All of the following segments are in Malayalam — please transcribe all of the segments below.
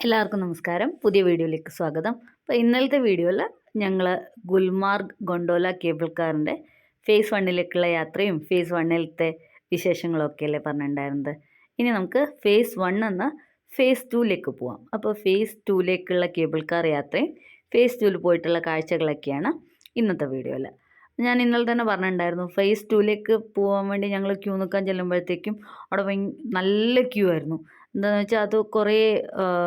എല്ലാവർക്കും നമസ്കാരം. പുതിയ വീഡിയോയിലേക്ക് സ്വാഗതം. അപ്പോൾ ഇന്നലത്തെ വീഡിയോയിൽ ഞങ്ങൾ ഗുൽമാർഗ് ഗൊണ്ടോല കേബിൾ കാറിൻ്റെ ഫേസ് 1ലേക്കുള്ള യാത്രയും ഫേസ് 1ലത്തെ വിശേഷങ്ങളൊക്കെ അല്ലേ പറഞ്ഞിട്ടുണ്ടായിരുന്നത്. ഇനി നമുക്ക് ഫേസ് 1 എന്ന ഫേസ് 2ലേക്ക് പോവാം. അപ്പോൾ ഫേസ് 2ലേക്കുള്ള കേബിൾ കാർ യാത്രയും ഫേസ് 2ൽ പോയിട്ടുള്ള കാഴ്ചകളൊക്കെയാണ് ഇന്നത്തെ വീഡിയോയിൽ. ഞാൻ ഇന്നലെ തന്നെ പറഞ്ഞിട്ടുണ്ടായിരുന്നു, ഫേസ് 2ലേക്ക് പോകാൻ വേണ്ടി ഞങ്ങൾ ക്യൂ നിൽക്കാൻ ചെല്ലുമ്പോഴത്തേക്കും അവിടെ നല്ല ക്യൂ ആയിരുന്നു. എന്താണെന്ന് വെച്ചാൽ അത് കുറേ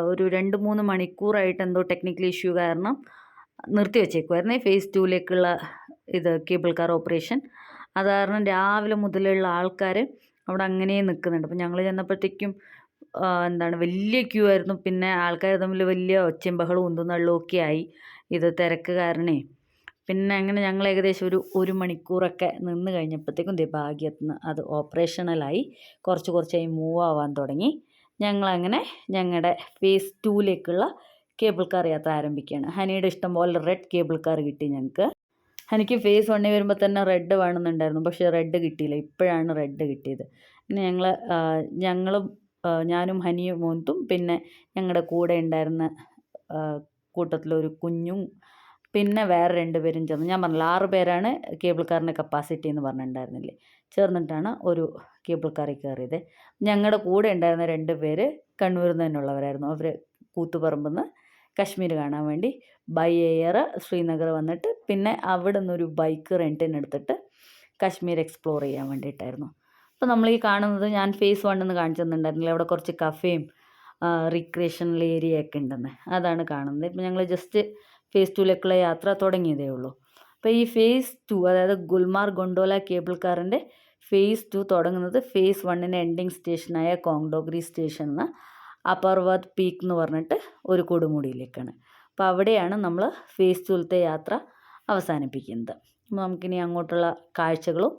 ഒരു 2-3 മണിക്കൂറായിട്ട് എന്തോ ടെക്നിക്കൽ ഇഷ്യൂ കാരണം നിർത്തി വെച്ചേക്കുമായിരുന്നേ ഫേസ് 2ലേക്കുള്ള കേബിൾ കാർ ഓപ്പറേഷൻ. അത് കാരണം രാവിലെ മുതലുള്ള ആൾക്കാർ അവിടെ അങ്ങനെ നിൽക്കുന്നുണ്ട്. അപ്പം ഞങ്ങൾ ചെന്നപ്പോഴത്തേക്കും വലിയ ക്യൂ ആയിരുന്നു. പിന്നെ ആൾക്കാർ തമ്മിൽ വലിയ ഒച്ചയും ബഹളവും ഉന്തും തള്ളും ഒക്കെ ആയി, ഇത് തിരക്ക് കാരണേ. പിന്നെ അങ്ങനെ ഞങ്ങൾ ഏകദേശം ഒരു മണിക്കൂറൊക്കെ നിന്ന് കഴിഞ്ഞപ്പോഴത്തേക്കും ഭാഗ്യത്തിന് അത് ഓപ്പറേഷണലായി കുറച്ചായി മൂവ് ആവാൻ തുടങ്ങി. ഞങ്ങളങ്ങനെ ഞങ്ങളുടെ ഫേസ് 2ലേക്കുള്ള കേബിൾ കാർ യാത്ര ആരംഭിക്കുകയാണ്. ഹനിയുടെ ഇഷ്ടം പോലെ റെഡ് കേബിൾ കാർ കിട്ടി ഞങ്ങൾക്ക്. ഹനിക്ക് ഫേസ് 1 വരുമ്പോൾ തന്നെ റെഡ് വേണമെന്നുണ്ടായിരുന്നു, പക്ഷേ റെഡ് കിട്ടിയില്ല. ഇപ്പോഴാണ് റെഡ് കിട്ടിയത്. പിന്നെ ഞങ്ങളും ഞാനും ഹനിയും മോന്തും പിന്നെ ഞങ്ങളുടെ കൂടെ ഉണ്ടായിരുന്ന കൂട്ടത്തിലൊരു കുഞ്ഞും പിന്നെ വേറെ 2 പേരും ചേർന്ന്, ഞാൻ പറഞ്ഞില്ല 6 പേരാണ് കേബിൾ കാറിൻ്റെ കപ്പാസിറ്റി എന്ന് പറഞ്ഞിട്ടുണ്ടായിരുന്നില്ലേ, ചേർന്നിട്ടാണ് ഒരു കേബിൾ കാറിൽ കയറിയത്. ഞങ്ങളുടെ കൂടെ ഉണ്ടായിരുന്ന 2 പേര് കണ്ണൂരിൽ നിന്ന് തന്നെയുള്ളവരായിരുന്നു. അവർ കൂത്തുപറമ്പിൽ നിന്ന് കാശ്മീർ കാണാൻ വേണ്ടി ബൈ എയർ ശ്രീനഗർ വന്നിട്ട് പിന്നെ അവിടെ നിന്നൊരു ബൈക്ക് റെൻറ്റിനെടുത്തിട്ട് കാശ്മീർ എക്സ്പ്ലോർ ചെയ്യാൻ വേണ്ടിയിട്ടായിരുന്നു. അപ്പോൾ നമ്മൾ ഈ കാണുന്നത് ഞാൻ ഫേസ് 1 എന്ന് കാണിച്ചു തന്നിട്ടുണ്ടായിരുന്നില്ല, അവിടെ കുറച്ച് കഫേയും റിക്രിയേഷണൽ ഏരിയ ഒക്കെ ഉണ്ടെന്ന്, അതാണ് കാണുന്നത്. ഇപ്പം ഞങ്ങൾ ജസ്റ്റ് ഫേസ് 2ലേക്കുള്ള യാത്ര തുടങ്ങിയതേ ഉള്ളൂ. അപ്പോൾ ഈ ഫേസ് 2, അതായത് ഗുൽമാർഗ് ഗൊണ്ടോല കേബിൾ കാറിൻ്റെ ഫേസ് 2 തുടങ്ങുന്നത് ഫേസ് 1ൻ്റെ എൻഡിങ് സ്റ്റേഷനായ കോങ്ഡോഗ്രി സ്റ്റേഷനിൽ നിന്ന് അപർവത് പീക്ക് എന്ന് പറഞ്ഞിട്ട് ഒരു കൊടുമുടിയിലേക്കാണ്. അപ്പോൾ അവിടെയാണ് നമ്മൾ ഫേസ് 2ലത്തെ യാത്ര അവസാനിപ്പിക്കുന്നത്. അപ്പോൾ നമുക്കിനി അങ്ങോട്ടുള്ള കാഴ്ചകളും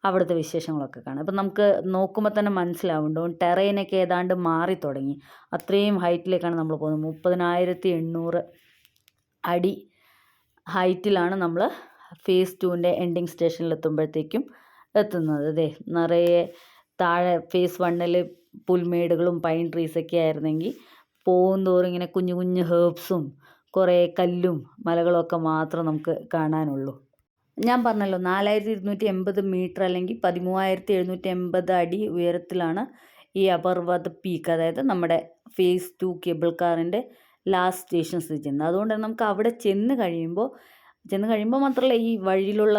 അവിടുത്തെ വിശേഷങ്ങളൊക്കെ കാണാം. അപ്പം നമുക്ക് നോക്കുമ്പോൾ തന്നെ മനസ്സിലാവുന്നുണ്ട് ടെറൈനൊക്കെ ഏതാണ്ട് മാറി തുടങ്ങി. അത്രയും ഹൈറ്റിലേക്കാണ് നമ്മൾ പോകുന്നത്. 30,800 അടി ഹൈറ്റിലാണ് നമ്മൾ ഫേസ് 2ൻ്റെ എൻഡിങ് സ്റ്റേഷനിൽ എത്തുന്നത്. നിറയെ താഴെ ഫേസ് 1ൽ പുൽമേടുകളും പൈൻ ട്രീസൊക്കെ ആയിരുന്നെങ്കിൽ പോകുന്തോറും ഇങ്ങനെ കുഞ്ഞു കുഞ്ഞു ഹേർബ്സും കുറേ കല്ലും മലകളൊക്കെ മാത്രം നമുക്ക് കാണാനുള്ളൂ. ഞാൻ പറഞ്ഞല്ലോ 4280 മീറ്റർ അല്ലെങ്കിൽ 13,780 അടി ഉയരത്തിലാണ് ഈ അപർവത് പീക്ക്, അതായത് നമ്മുടെ ഫേസ് 2 കേബിൾ കാറിൻ്റെ ലാസ്റ്റ് സ്റ്റേഷൻ സ്ഥിതി ചെയ്യുന്നത്. അതുകൊണ്ട് തന്നെ നമുക്ക് അവിടെ ചെന്ന് കഴിയുമ്പോൾ മാത്രമല്ല, ഈ വഴിയിലുള്ള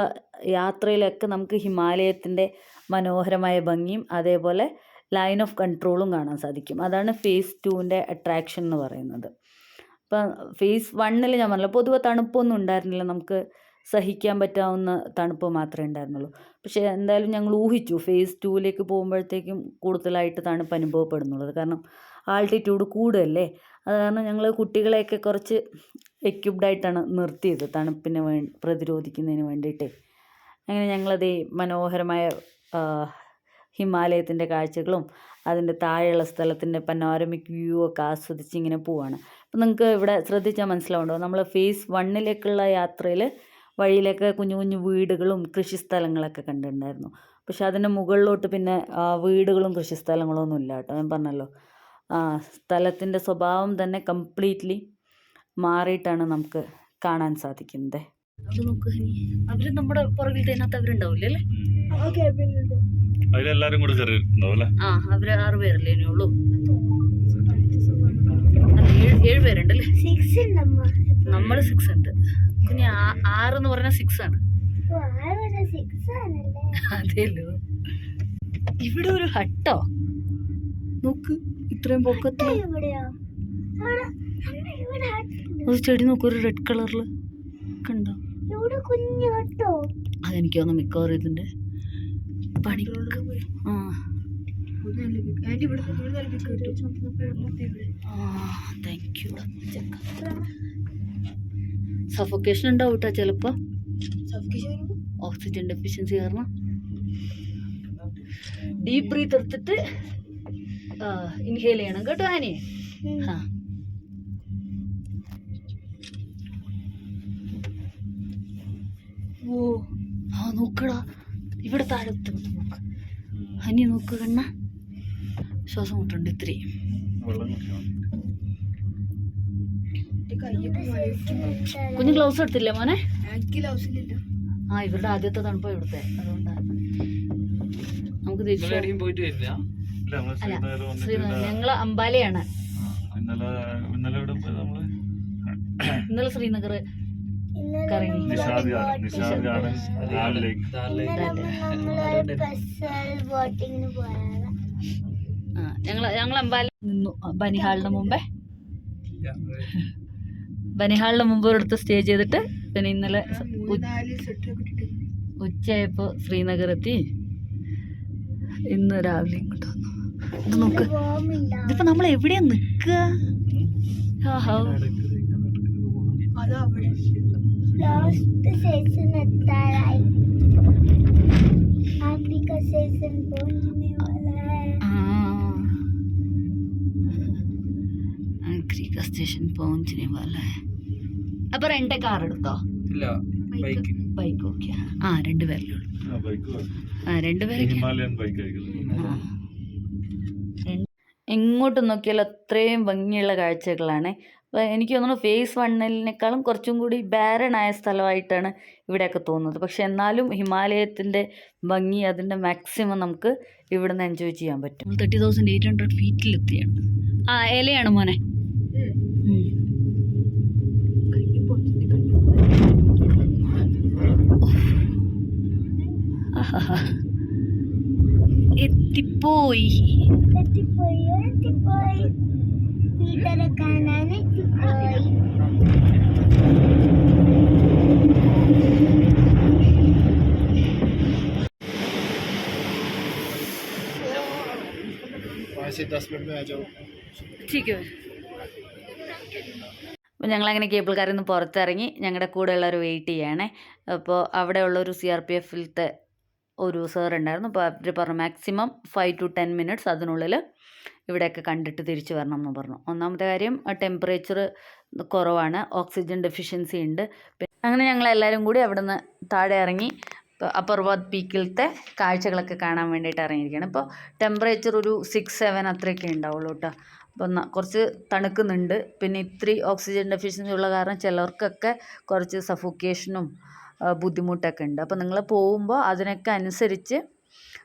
യാത്രയിലൊക്കെ നമുക്ക് ഹിമാലയത്തിൻ്റെ മനോഹരമായ ഭംഗിയും അതേപോലെ ലൈൻ ഓഫ് കൺട്രോളും കാണാൻ സാധിക്കും. അതാണ് ഫേസ് 2ൻ്റെ അട്രാക്ഷൻ എന്ന് പറയുന്നത്. ഇപ്പം ഫേസ് 1ൽ ഞാൻ പറഞ്ഞല്ലോ പൊതുവെ തണുപ്പൊന്നും ഉണ്ടായിരുന്നില്ല, നമുക്ക് സഹിക്കാൻ പറ്റാവുന്ന തണുപ്പ് മാത്രമേ ഉണ്ടായിരുന്നുള്ളൂ. പക്ഷേ എന്തായാലും ഞങ്ങൾ ഊഹിച്ചു ഫേസ് 2ലേക്ക് പോകുമ്പോഴത്തേക്കും കൂടുതലായിട്ട് തണുപ്പ് അനുഭവപ്പെടുന്നുള്ളത്, കാരണം ആൾട്ടിറ്റ്യൂഡ് കൂടുതലല്ലേ. അത് കാരണം ഞങ്ങൾ കുട്ടികളെയൊക്കെ കുറച്ച് എക്യുപ്ഡായിട്ടാണ് നിർത്തിയത് തണുപ്പിനെ പ്രതിരോധിക്കുന്നതിന് വേണ്ടിയിട്ട്. അങ്ങനെ ഞങ്ങളത് മനോഹരമായ ഹിമാലയത്തിൻ്റെ കാഴ്ചകളും അതിൻ്റെ താഴെയുള്ള സ്ഥലത്തിൻ്റെ പനോരമിക് വ്യൂ ഒക്കെ ആസ്വദിച്ച് ഇങ്ങനെ പോവാണ്. അപ്പം നിങ്ങൾക്ക് ഇവിടെ ശ്രദ്ധിച്ചാൽ മനസ്സിലാവുണ്ടോ, നമ്മൾ ഫേസ് 1ലേക്കുള്ള യാത്രയിൽ വഴിയിലൊക്കെ കുഞ്ഞു കുഞ്ഞു വീടുകളും കൃഷിസ്ഥലങ്ങളൊക്കെ കണ്ടിട്ടുണ്ടായിരുന്നു. പക്ഷെ അതിൻ്റെ മുകളിലോട്ട് പിന്നെ വീടുകളും കൃഷിസ്ഥലങ്ങളും ഒന്നും ഇല്ല കേട്ടോ. ഞാൻ പറഞ്ഞല്ലോ, സ്ഥലത്തിൻ്റെ സ്വഭാവം തന്നെ കംപ്ലീറ്റ്ലി മാറിയിട്ടാണ് നമുക്ക് കാണാൻ സാധിക്കുന്നത്. അവർ നമ്മുടെ പുറകിൽ തന്നെയാത്ത അവരുണ്ടാവില്ലേ അല്ലേ? അവരെല്ലാരും കൂടെ അവര് 6 പേരല്ലേ ഇനിയുള്ളൂ? 7 പേരുണ്ടല്ലേ? നമ്മൾ 6 ഉണ്ട്. കുഞ്ഞ് 6 എന്ന് പറഞ്ഞാൽ 6 ആണ്. അതെല്ലോ. ഇവിടെ ഒരു ഹട്ടോ നോക്ക്, ഇത്രയും പൊക്കത്ത് ഒരു ചെടി നോക്ക്, ഒരു റെഡ് കളറില് കണ്ടോ? അതെനിക്ക് തോന്നുന്നു മിക്കവാറും ഇതിന്റെ പണി. Thank you. സഫോക്കേഷൻ ഉണ്ടാവും കേട്ടോ ചിലപ്പോ, ഓക്സിജൻ ഡെഫിഷ്യൻസി കാരണം. ഡീപ് ബ്രീത്ത് എടുത്തിട്ട് ഇൻഹേൽ ചെയ്യണം കേട്ടോ ആനി. നോക്കടാ, ഇവിടെ താഴത്ത് നോക്ക് ഹനി, നോക്ക് കണ്ണ, ശ്വാസം മുട്ടുണ്ട് ഇത്തിരി. കുഞ്ഞു ഗ്ലൗസ് എടുത്തില്ലേ മോനെ? ആ ഇവരുടെ ആദ്യത്തെ തണുപ്പ് ഇവിടുത്തെ, അതുകൊണ്ടാണ് നമുക്ക് തിരിച്ചു. ഞങ്ങള് അംബാലയാണ്. ഇന്നലെ ശ്രീനഗർ കറങ്ങി. ഞങ്ങൾ അംബാല നിന്നു ബനിഹാളിന് മുമ്പേ. ബനിഹാളിന് മുമ്പ് ഒരിടത്ത് സ്റ്റേ ചെയ്തിട്ട് പിന്നെ ഇന്നലെ ഉച്ചയായപ്പോ ശ്രീനഗർ എത്തി. ഇന്ന് രാവിലെ ഇങ്ങോട്ട് വന്നു. ഇത് നോക്ക്, ഇതിപ്പോ നമ്മൾ എവിടെയാ നിക്കുക? സ്റ്റേഷൻ പहुंचने वाला है. അപ്പൊ റെന്റ് കാർ എടുത്തോ? Bike okay. ആ രണ്ടുപേരല്ലേ ഉള്ളൂ. എങ്ങോട്ട് നോക്കിയാലും അത്രയും ഭംഗിയുള്ള കാഴ്ചകളാണ്. എനിക്ക് തോന്നുന്നു ഫേസ് 1 കുറച്ചും കൂടി ബാരൺ ആയ സ്ഥലമായിട്ടാണ് ഇവിടെയൊക്കെ തോന്നുന്നത്. പക്ഷെ എന്നാലും ഹിമാലയത്തിൻ്റെ ഭംഗി അതിൻ്റെ മാക്സിമം നമുക്ക് ഇവിടുന്ന് എൻജോയ് ചെയ്യാൻ പറ്റും. 30,800 ഫീറ്റിലെത്തിയാണ്. ആ ഇലയാണ് മോനെ. എത്തിപ്പോയി. അപ്പോൾ ഞങ്ങളങ്ങനെ കേബിൾ കാറിൽ നിന്ന് പുറത്തിറങ്ങി ഞങ്ങളുടെ കൂടെയുള്ളവർ വെയിറ്റ് ചെയ്യണേ. അപ്പോൾ അവിടെയുള്ളൊരു CRPFിലത്തെ ഒരു സാർ ഉണ്ടായിരുന്നു. അപ്പോൾ അവർ പറഞ്ഞു മാക്സിമം 5 to 10 minutes അതിനുള്ളിൽ ഇവിടെയൊക്കെ കണ്ടിട്ട് തിരിച്ചു വരണം എന്ന് പറഞ്ഞു. ഒന്നാമത്തെ കാര്യം ടെമ്പറേച്ചർ കുറവാണ്, ഓക്സിജൻ ഡെഫിഷ്യൻസി ഉണ്ട്. അങ്ങനെ ഞങ്ങളെല്ലാവരും കൂടി അവിടെ നിന്ന് താഴെ ഇറങ്ങി അപ്പർവാദ് പീക്കിലത്തെ കാഴ്ചകളൊക്കെ കാണാൻ വേണ്ടിയിട്ട് ഇറങ്ങിയിരിക്കുകയാണ്. ഇപ്പോൾ ടെമ്പറേച്ചർ ഒരു 6-7 അത്രയൊക്കെ ഉണ്ടാവുള്ളൂ കേട്ടോ. അപ്പം കുറച്ച് തണുക്കുന്നുണ്ട്. പിന്നെ ഇത്തിരി ഓക്സിജൻ ഡെഫിഷ്യൻസി ഉള്ള കാരണം ചിലർക്കൊക്കെ കുറച്ച് സഫോക്കേഷനും ബുദ്ധിമുട്ടൊക്കെ ഉണ്ട്. അപ്പോൾ നിങ്ങൾ പോകുമ്പോൾ അതിനൊക്കെ അനുസരിച്ച്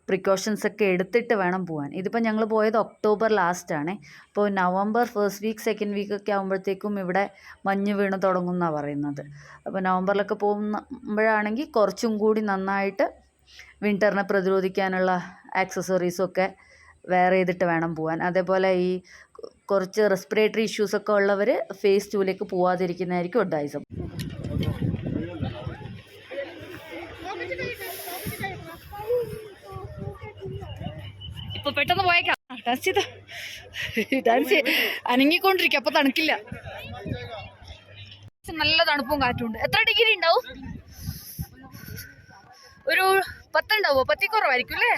പ്രിക്കോഷൻസൊക്കെ എടുത്തിട്ട് വേണം പോകാൻ. ഇതിപ്പോൾ ഞങ്ങൾ പോയത് ഒക്ടോബർ ലാസ്റ്റാണ്. അപ്പോൾ November 1st week 2nd week ഒക്കെ ആകുമ്പോഴത്തേക്കും ഇവിടെ മഞ്ഞ് വീണ് തുടങ്ങും എന്നാണ് പറയുന്നത്. അപ്പോൾ നവംബറിലൊക്കെ പോകുമ്പോഴാണെങ്കിൽ കുറച്ചും കൂടി നന്നായിട്ട് വിൻ്ററിനെ പ്രതിരോധിക്കാനുള്ള ആക്സസറീസൊക്കെ വെയർ ചെയ്തിട്ട് വേണം പോകാൻ. അതേപോലെ ഈ കുറച്ച് റെസ്പിറേറ്ററി ഇഷ്യൂസൊക്കെ ഉള്ളവർ ഫേസ് 2ലേക്ക് പോവാതിരിക്കുന്നതായിരിക്കും അഡ്വൈസ്. ഇപ്പൊ പെട്ടെന്ന് പോയേക്കാം. ഡാൻസ് അനങ്ങിക്കൊണ്ടിരിക്കും, അപ്പൊ തണുക്കില്ല. നല്ല തണുപ്പും കാറ്റും ഉണ്ട്. എത്ര ഡിഗ്രി ഉണ്ടാവും? ഒരു 10 ഉണ്ടാവോ? 10 കുറവായിരിക്കും അല്ലേ?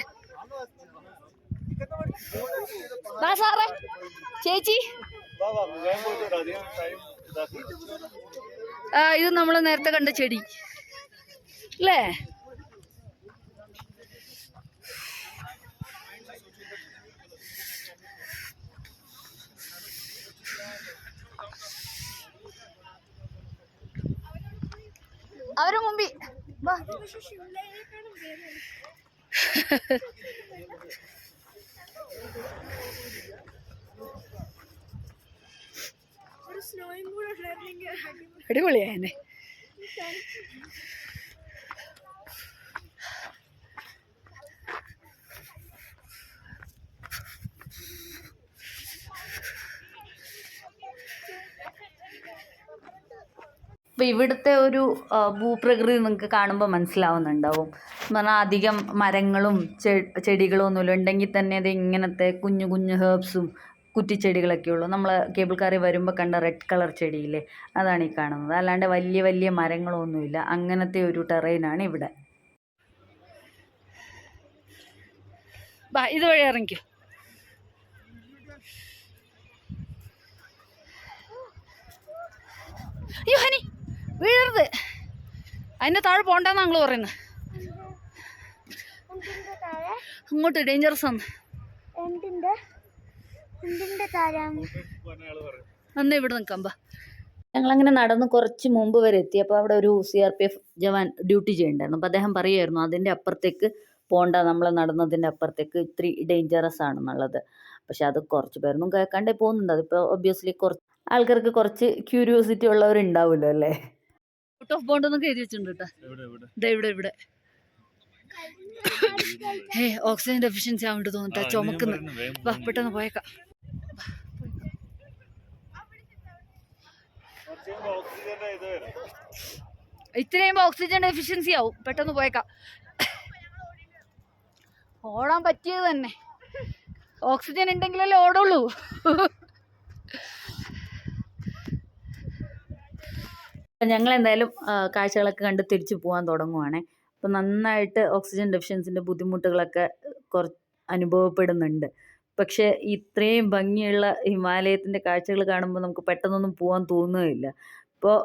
സാറേ ചേച്ചി, ഇത് നമ്മൾ നേരത്തെ കണ്ട ചെടി അല്ലേ? അവര് മുമ്പിൽ അടിപൊളിയായനെ. അപ്പോൾ ഇവിടുത്തെ ഒരു ഭൂപ്രകൃതി നിങ്ങൾക്ക് കാണുമ്പോൾ മനസ്സിലാവുന്നുണ്ടാവും. എന്ന് പറഞ്ഞാൽ അധികം മരങ്ങളും ചെടികളും ഒന്നുമില്ല. ഉണ്ടെങ്കിൽ തന്നെ അത് ഇങ്ങനത്തെ കുഞ്ഞു കുഞ്ഞു ഹേർബ്സും കുറ്റിച്ചെടികളൊക്കെ ഉള്ളൂ. നമ്മൾ കേബിൾ കാറിൽ വരുമ്പോൾ കണ്ട റെഡ് കളർ ചെടിയില്ലേ, അതാണ് ഈ കാണുന്നത്. അല്ലാണ്ട് വലിയ വലിയ മരങ്ങളൊന്നുമില്ല. അങ്ങനത്തെ ഒരു ടെറൈനാണ് ഇവിടെ. ഇതുവഴി ഇറങ്ങിക്കോ. അയ്യോ ഹനി വീഴരുത്, അതിൻ്റെ താഴെ പോണ്ടെന്നാണ് ഞങ്ങൾ പറയുന്നത്. അങ്ങോട്ട് ഡേഞ്ചറസ് ആണ്. അന്ന് ഇവിടെ നിൽക്കാം. ഞങ്ങളങ്ങനെ നടന്ന് കുറച്ച് മുമ്പ് വരെ എത്തി. അപ്പോൾ അവിടെ ഒരു CRPF ജവാൻ ഡ്യൂട്ടി ചെയ്യുന്നുണ്ടായിരുന്നു. അപ്പോൾ അദ്ദേഹം പറയുമായിരുന്നു അതിൻ്റെ അപ്പുറത്തേക്ക് പോകണ്ട, നമ്മൾ നടന്നതിൻ്റെ അപ്പുറത്തേക്ക് ഇത്തിരി ഡേഞ്ചറസ് ആണെന്നുള്ളത്. പക്ഷെ അത് കുറച്ച് പേരൊന്നും കേൾക്കാണ്ടേ പോകുന്നുണ്ട്. അതിപ്പോൾ ഒബ്വിയസ്ലി കുറച്ച് ആൾക്കാർക്ക് കുറച്ച് ക്യൂരിയോസിറ്റി ഉള്ളവരുണ്ടാവുമല്ലോ അല്ലേ. ഔട്ട് ഓഫ് ബോണ്ട് എന്നൊക്കെ എഴുതി വെച്ചിട്ടുണ്ട് കേട്ടോ. ഇവിടെ ഓക്സിജൻ ഡെഫിഷ്യൻസി ആവുന്നുണ്ട് തോന്നുന്നു. ചുമക്കുന്നു. വാ പെട്ടെന്ന് പോയേക്കാം. ഇത്രയും ഓക്സിജൻ ഡെഫിഷ്യൻസി ആവും. പെട്ടെന്ന് പോയേക്കാം. ഓടാൻ പറ്റിയത് തന്നെ ഓക്സിജൻ ഉണ്ടെങ്കിലല്ലേ ഓടുള്ളൂ. ഞങ്ങൾ എന്തായാലും കാഴ്ചകളൊക്കെ കണ്ട് തിരിച്ചു പോകാൻ തുടങ്ങുവാണേ. അപ്പോൾ നന്നായിട്ട് ഓക്സിജൻ ഡെഫിഷ്യൻസിൻ്റെ ബുദ്ധിമുട്ടുകളൊക്കെ അനുഭവപ്പെടുന്നുണ്ട്. പക്ഷേ ഇത്രയും ഭംഗിയുള്ള ഹിമാലയത്തിൻ്റെ കാഴ്ചകൾ കാണുമ്പോൾ നമുക്ക് പെട്ടെന്നൊന്നും പോകാൻ തോന്നുകയില്ല. ഇപ്പോൾ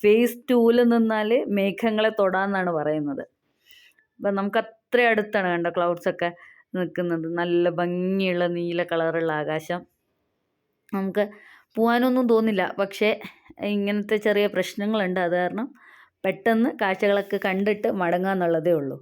ഫേസ് 2 നിന്നാൽ മേഘങ്ങളെ തൊടാമെന്നാണ് പറയുന്നത്. അപ്പം നമുക്ക് അത്ര അടുത്താണ് കണ്ടോ ക്ലൗഡ്സൊക്കെ നിൽക്കുന്നത്. നല്ല ഭംഗിയുള്ള നീല കളറുള്ള ആകാശം. നമുക്ക് പോകാനൊന്നും തോന്നില്ല. പക്ഷേ ഇങ്ങനത്തെ ചെറിയ പ്രശ്നങ്ങളുണ്ട്. അത് കാരണം പെട്ടെന്ന് കാഴ്ചകളൊക്കെ കണ്ടിട്ട് മടങ്ങാന്നുള്ളതേ ഉള്ളൂ.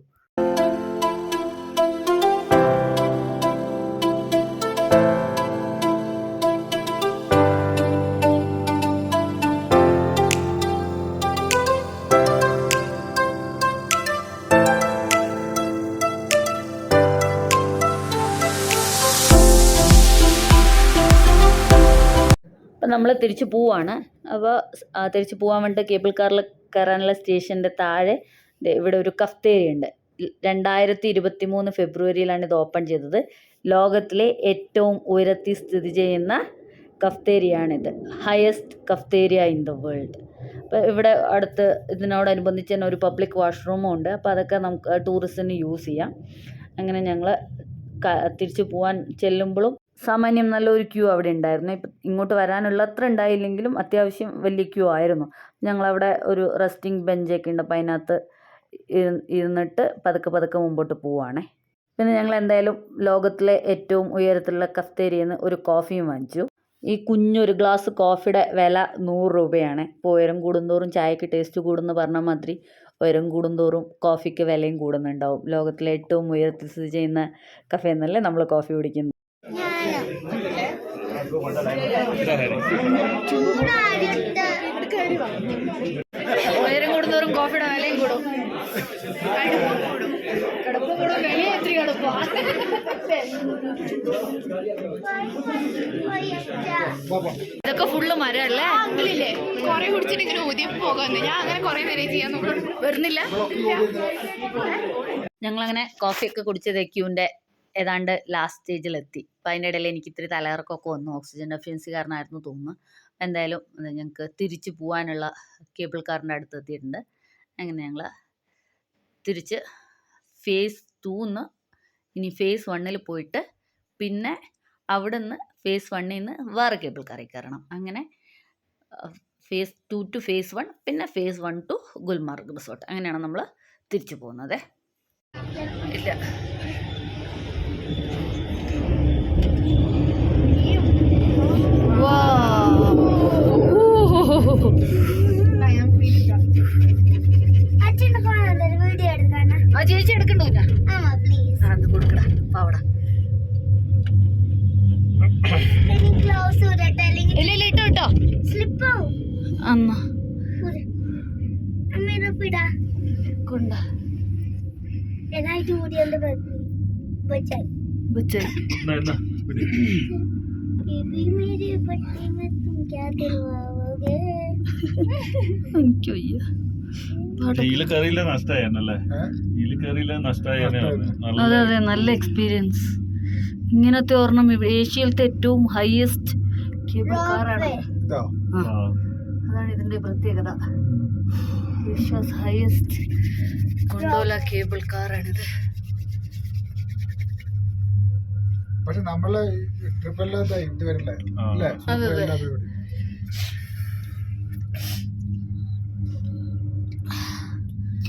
അപ്പം നമ്മൾ തിരിച്ചു പോവാണ്. അപ്പോൾ തിരിച്ചു പോകാൻ വേണ്ടിയിട്ട് കേബിൾ കാറിൽ കയറാനുള്ള സ്റ്റേഷൻ്റെ താഴെ ഇവിടെ ഒരു കഫ്തേരിയ ഉണ്ട്. 2023 ഫെബ്രുവരിയിലാണ് ഇത് ഓപ്പൺ ചെയ്തത്. ലോകത്തിലെ ഏറ്റവും ഉയരത്തിൽ സ്ഥിതി ചെയ്യുന്ന കഫ്തേരിയാണിത്. Highest cafeteria in the world. അപ്പോൾ ഇവിടെ അടുത്ത് ഇതിനോടനുബന്ധിച്ച് തന്നെ ഒരു പബ്ലിക് വാഷ്റൂമും ഉണ്ട്. അപ്പോൾ അതൊക്കെ നമുക്ക് ടൂറിസ്റ്റിന് യൂസ് ചെയ്യാം. അങ്ങനെ ഞങ്ങൾ തിരിച്ചു പോകാൻ ചെല്ലുമ്പോഴും സാമാന്യം നല്ലൊരു ക്യൂ അവിടെ ഉണ്ടായിരുന്നു. ഇപ്പം ഇങ്ങോട്ട് വരാനുള്ള അത്ര ഉണ്ടായില്ലെങ്കിലും അത്യാവശ്യം വലിയ ക്യൂ ആയിരുന്നു. ഞങ്ങളവിടെ ഒരു റെസ്റ്റിംഗ് ബെഞ്ചൊക്കെ ഉണ്ട്. അപ്പോൾ അതിനകത്ത് ഇരുന്നിട്ട് പതുക്കെ മുമ്പോട്ട് പോവുകയാണേ. പിന്നെ ഞങ്ങൾ എന്തായാലും ലോകത്തിലെ ഏറ്റവും ഉയരത്തിലുള്ള കഫ്തേരിയയിൽ നിന്ന് ഒരു കോഫിയും വാങ്ങിച്ചു. ഈ കുഞ്ഞൊരു ഗ്ലാസ് കോഫിയുടെ വില 100 രൂപയാണ്. ഇപ്പോൾ ഉയരം കൂടുന്തോറും ചായക്ക് ടേസ്റ്റ് കൂടുമെന്ന് പറഞ്ഞ മാതിരി ഉയരം കൂടുന്തോറും കോഫിക്ക് വിലയും കൂടുന്നുണ്ടാവും. ലോകത്തിലെ ഏറ്റവും ഉയരത്തിൽ സ്ഥിതി ചെയ്യുന്ന കഫേ എന്നല്ലേ നമ്മൾ കോഫി കുടിക്കുന്നത്. ഉയരം കൂടുന്തോറും കോഫിയുടെ വിലയും കൂടും. കിടപ്പും കൂടും, വില എത്ര കിടപ്പാ. ഇതൊക്കെ ഫുള്ള് മരല്ലേ. അങ്കിളില്ലേ കൊറേ കുടിച്ചിട്ട് ഇങ്ങനെ ഊതി പോകാന്ന്. ഞാൻ അങ്ങനെ കൊറേ നേരം ചെയ്യാൻ വരുന്നില്ല. ഞങ്ങളങ്ങനെ കോഫിയൊക്കെ കുടിച്ചത് ക്യൂവിൻ്റെ ഏതാണ്ട് ലാസ്റ്റ് സ്റ്റേജിലെത്തി. അപ്പം അതിൻ്റെ ഇടയിൽ എനിക്ക് ഇത്തിരി തലകറക്കമൊക്കെ വന്നു. ഓക്സിജൻ ഡെഫിഷ്യൻസി കാരണമായിരുന്നു തോന്നുന്നു. എന്തായാലും ഞങ്ങൾക്ക് തിരിച്ച് പോകാനുള്ള കേബിൾ കാറിൻ്റെ അടുത്ത് എത്തിയിട്ടുണ്ട്. അങ്ങനെ ഞങ്ങൾ തിരിച്ച് ഫേസ് 2 ഇനി ഫേസ് 1 പോയിട്ട് പിന്നെ അവിടെ നിന്ന് ഫേസ് 1 വേറെ കേബിൾ കാറിൽ കയറണം. അങ്ങനെ ഫേസ് 2 ടു ഫേസ് 1, പിന്നെ ഫേസ് 1 ടു ഗുൽമാർഗ് റിസോർട്ട്. അങ്ങനെയാണ് നമ്മൾ തിരിച്ചു പോകുന്നത്. ഇല്ല ചേച്ചി എടുക്കണ്ടോ? അത് കൊടുക്കട പാവട. ഇല്ല ഇട്ടോ ഇട്ടോ അന്നാ കൊണ്ട അതെ അതെ, നല്ല എക്സ്പീരിയൻസ്. ഇങ്ങനത്തെ ഒരെണ്ണം ഏഷ്യയിലത്തെ ഏറ്റവും ഹൈയസ്റ്റ് കേബിൾ കാറാണ്. അതാണ് ഇതിന്റെ പ്രത്യേകത. ഏഷ്യാസ് ഹൈയസ്റ്റ് ഗൊണ്ടോല കേബിൾ കാറാണിത്. പക്ഷെ നമ്മള് ട്രിപ്പല്ലാത്ത ഇത് വരില്ല.